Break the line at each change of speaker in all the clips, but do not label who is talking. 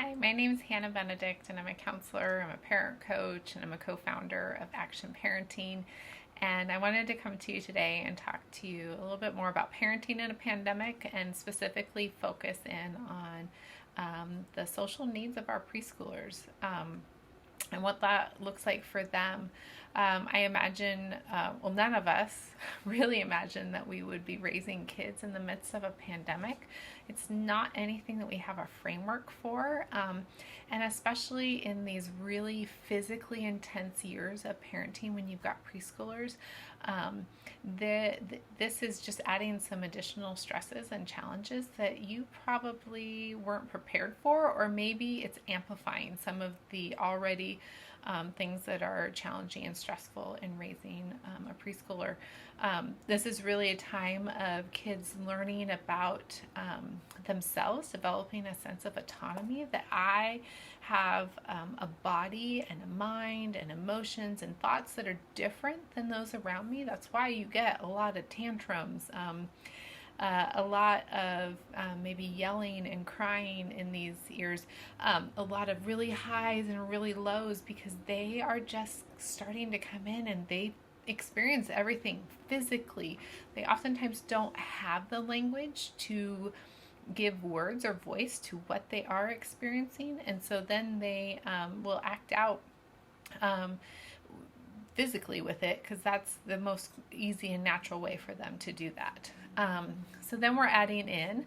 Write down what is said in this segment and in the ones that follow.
Hi, my name is Hannah Benedict, and I'm a counselor, I'm a parent coach, and I'm a co founder of Action Parenting. And I wanted to come to you today and talk to you a little bit more about parenting in a pandemic and specifically focus in on the social needs of our preschoolers. And what that looks like for them. I imagine, none of us really imagine that we would be raising kids in the midst of a pandemic. It's not anything that we have a framework for. And especially in these really physically intense years of parenting when you've got preschoolers, this is just adding some additional stresses and challenges that you probably weren't prepared for, or maybe it's amplifying some of the already things that are challenging and stressful in raising a preschooler. This is really a time of kids learning about themselves, developing a sense of autonomy, that I have a body and a mind and emotions and thoughts that are different than those around me. That's why you get a lot of tantrums. A lot of maybe yelling and crying in these years, a lot of really highs and really lows, because they are just starting to come in and they experience everything physically. They oftentimes don't have the language to give words or voice to what they are experiencing, and so then they will act out physically with it, because that's the most easy and natural way for them to do that. So then we're adding in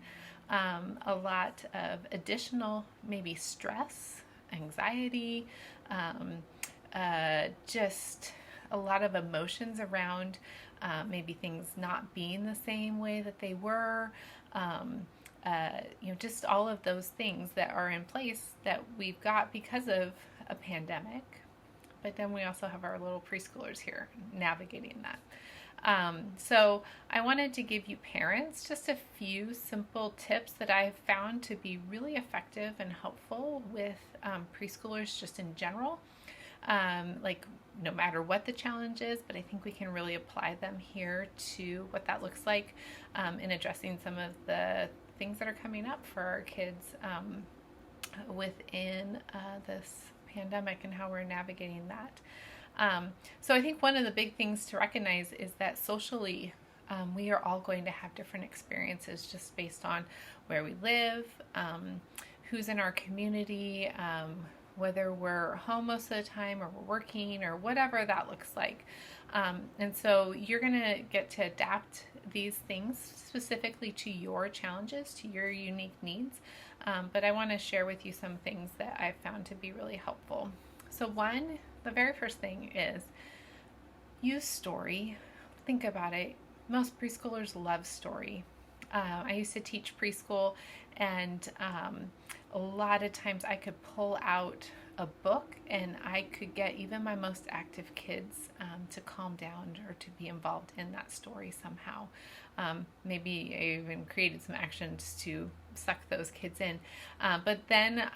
a lot of additional maybe stress, anxiety, just a lot of emotions around maybe things not being the same way that they were, just all of those things that are in place that we've got because of a pandemic. But then we also have our little preschoolers here navigating that. So I wanted to give you parents just a few simple tips that I've found to be really effective and helpful with preschoolers just in general. Like no matter what the challenge is, but I think we can really apply them here to what that looks like in addressing some of the things that are coming up for our kids within this pandemic and how we're navigating that. So I think one of the big things to recognize is that socially, we are all going to have different experiences just based on where we live, who's in our community, whether we're home most of the time or we're working or whatever that looks like. And so you're going to get to adapt these things specifically to your challenges, to your unique needs. But I want to share with you some things that I've found to be really helpful. So the very first thing is use story. Think about it. Most preschoolers love story. I used to teach preschool, and a lot of times I could pull out a book and I could get even my most active kids to calm down or to be involved in that story somehow. Maybe I even created some actions to suck those kids in. But then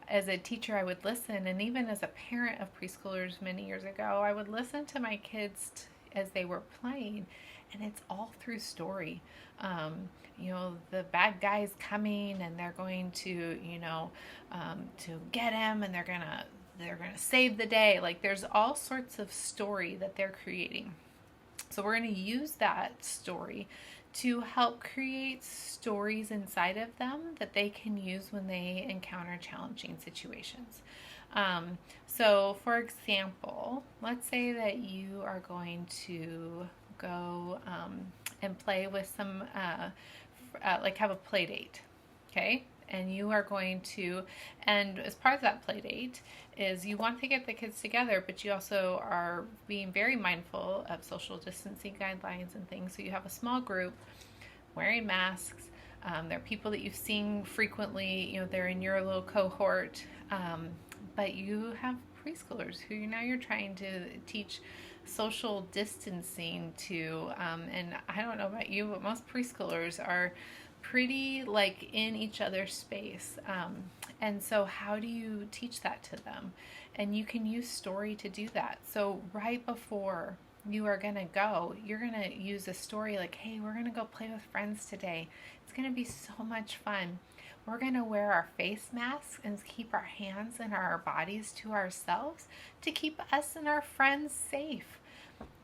as a teacher, I would listen, and even as a parent of preschoolers many years ago, I would listen to my kids as they were playing, and it's all through story. The bad guy's coming, and they're going to, to get him, and they're gonna save the day. Like there's all sorts of story that they're creating. So we're going to use that story to help create stories inside of them that they can use when they encounter challenging situations. So for example, let's say that you are going to go and play with some, like have a play date, okay? And you are going to, and as part of that play date is you want to get the kids together, but you also are being very mindful of social distancing guidelines and things. So you have a small group wearing masks. There are people that you've seen frequently, they're in your little cohort, but you have preschoolers who you're trying to teach social distancing to, and I don't know about you, but most preschoolers are pretty like in each other's space. And so how do you teach that to them? And you can use story to do that. So right before you are going to go, you're going to use a story like, hey, we're going to go play with friends today. It's going to be so much fun. We're going to wear our face masks and keep our hands and our bodies to ourselves to keep us and our friends safe.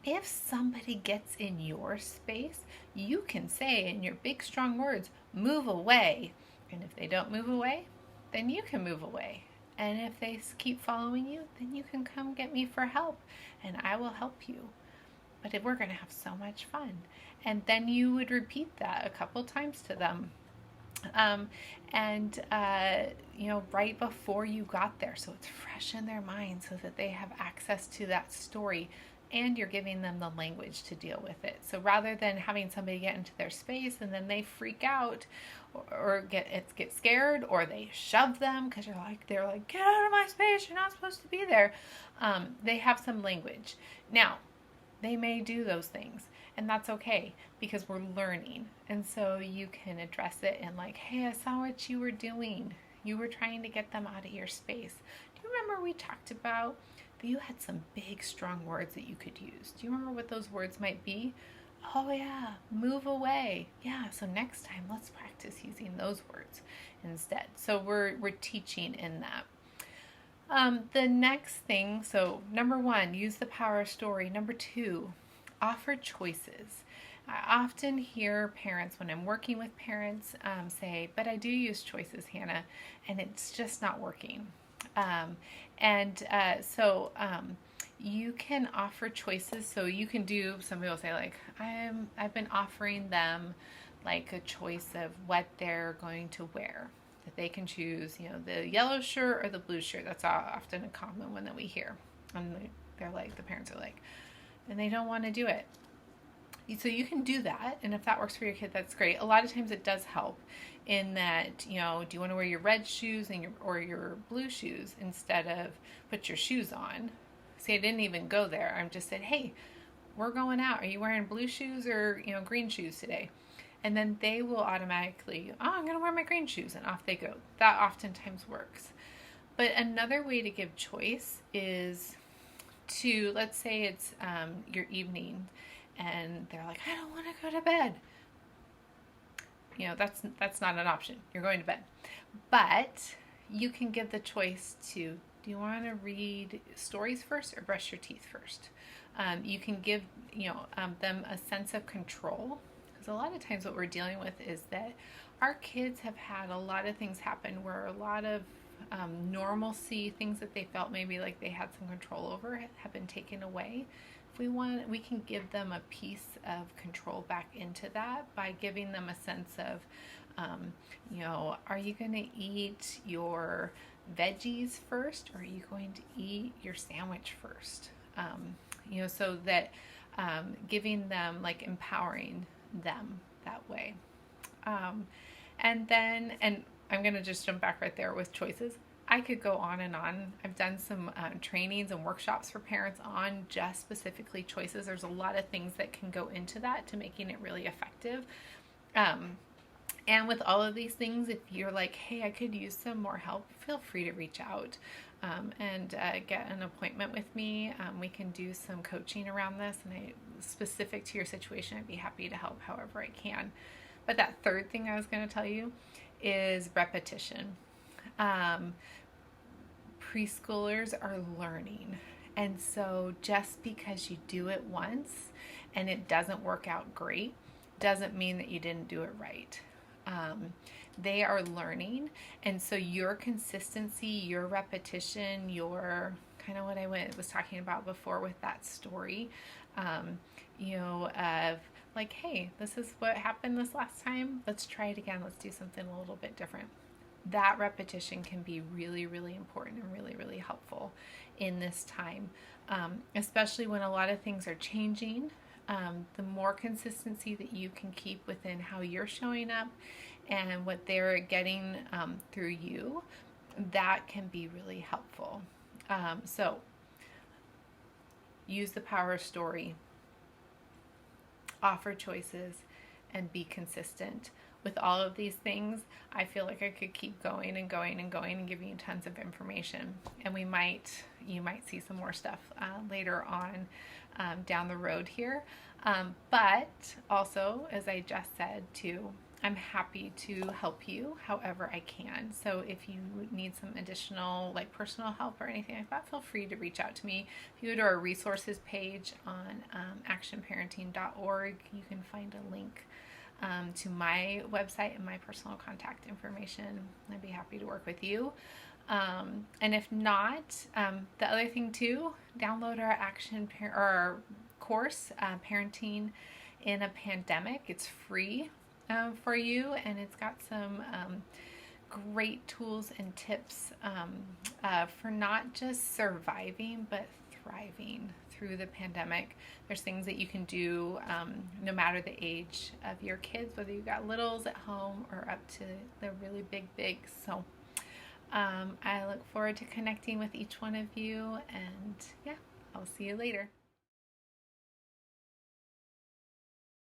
If somebody gets in your space, you can say in your big, strong words, move away. And if they don't move away, then you can move away. And if they keep following you, then you can come get me for help and I will help you. But if we're going to have so much fun. And then you would repeat that a couple times to them. Right before you got there, so it's fresh in their mind so that they have access to that story and you're giving them the language to deal with it. So rather than having somebody get into their space and then they freak out or get scared or they shove them because they're like, get out of my space, you're not supposed to be there. They have some language. Now, they may do those things, and that's okay because we're learning. And so you can address it and like, hey, I saw what you were doing. You were trying to get them out of your space. Do you remember we talked about that you had some big, strong words that you could use? Do you remember what those words might be? Oh yeah, move away. Yeah, so next time let's practice using those words instead. So we're teaching in that. The next thing, so number 1, use the power of story. Number 2, offer choices. I often hear parents, when I'm working with parents, say, but I do use choices, Hannah, and it's just not working. You can offer choices. So you can do, somebody will say like, I've been offering them like a choice of what they're going to wear. That they can choose, the yellow shirt or the blue shirt. That's often a common one that we hear. And they're like, the parents are like, and they don't want to do it. So you can do that, and if that works for your kid, that's great. A lot of times it does help in that, do you want to wear your red shoes or your blue shoes instead of put your shoes on? See, I didn't even go there. I just said, hey, we're going out. Are you wearing blue shoes or, green shoes today? And then they will automatically, I'm going to wear my green shoes, and off they go. That oftentimes works. But another way to give choice is to, let's say it's your evening, and they're like, I don't want to go to bed. That's not an option. You're going to bed. But you can give the choice to, do you want to read stories first or brush your teeth first? You can give, them a sense of control. Because a lot of times what we're dealing with is that our kids have had a lot of things happen where a lot of normalcy, things that they felt maybe like they had some control over, have been taken away. If we want, we can give them a piece of control back into that by giving them a sense of, are you going to eat your veggies first, or are you going to eat your sandwich first? So that giving them, like, empowering them that way. And I'm going to just jump back right there with choices. I could go on and on. I've done some trainings and workshops for parents on just specifically choices. There's a lot of things that can go into that to making it really effective. And with all of these things, if you're like, hey, I could use some more help, feel free to reach out and get an appointment with me. We can do some coaching around this, and specific to your situation, I'd be happy to help however I can. But that third thing I was going to tell you is repetition. Preschoolers are learning, and so just because you do it once and it doesn't work out great doesn't mean that you didn't do it right. They are learning, and so your consistency, your repetition, your kind of what I was talking about before with that story, of like, hey, this is what happened this last time, let's try it again, let's do something a little bit different. That repetition can be really, really important and really, really helpful in this time, especially when a lot of things are changing. The more consistency that you can keep within how you're showing up and what they're getting through you, that can be really helpful. So use the power of story, offer choices, and be consistent with all of these things. I feel like I could keep going and going and going and giving you tons of information, and you might see some more stuff later on down the road here. But also, as I just said too, I'm happy to help you however I can. So if you need some additional like personal help or anything like that, feel free to reach out to me. If you go to our resources page on actionparenting.org, you can find a link to my website and my personal contact information. I'd be happy to work with you. And if not, the other thing too, download our our course, Parenting in a Pandemic. It's free for you, and it's got some great tools and tips for not just surviving but thriving through the pandemic. There's things that you can do no matter the age of your kids, whether you've got littles at home or up to the really big. So I look forward to connecting with each one of you, and yeah, I'll see you later.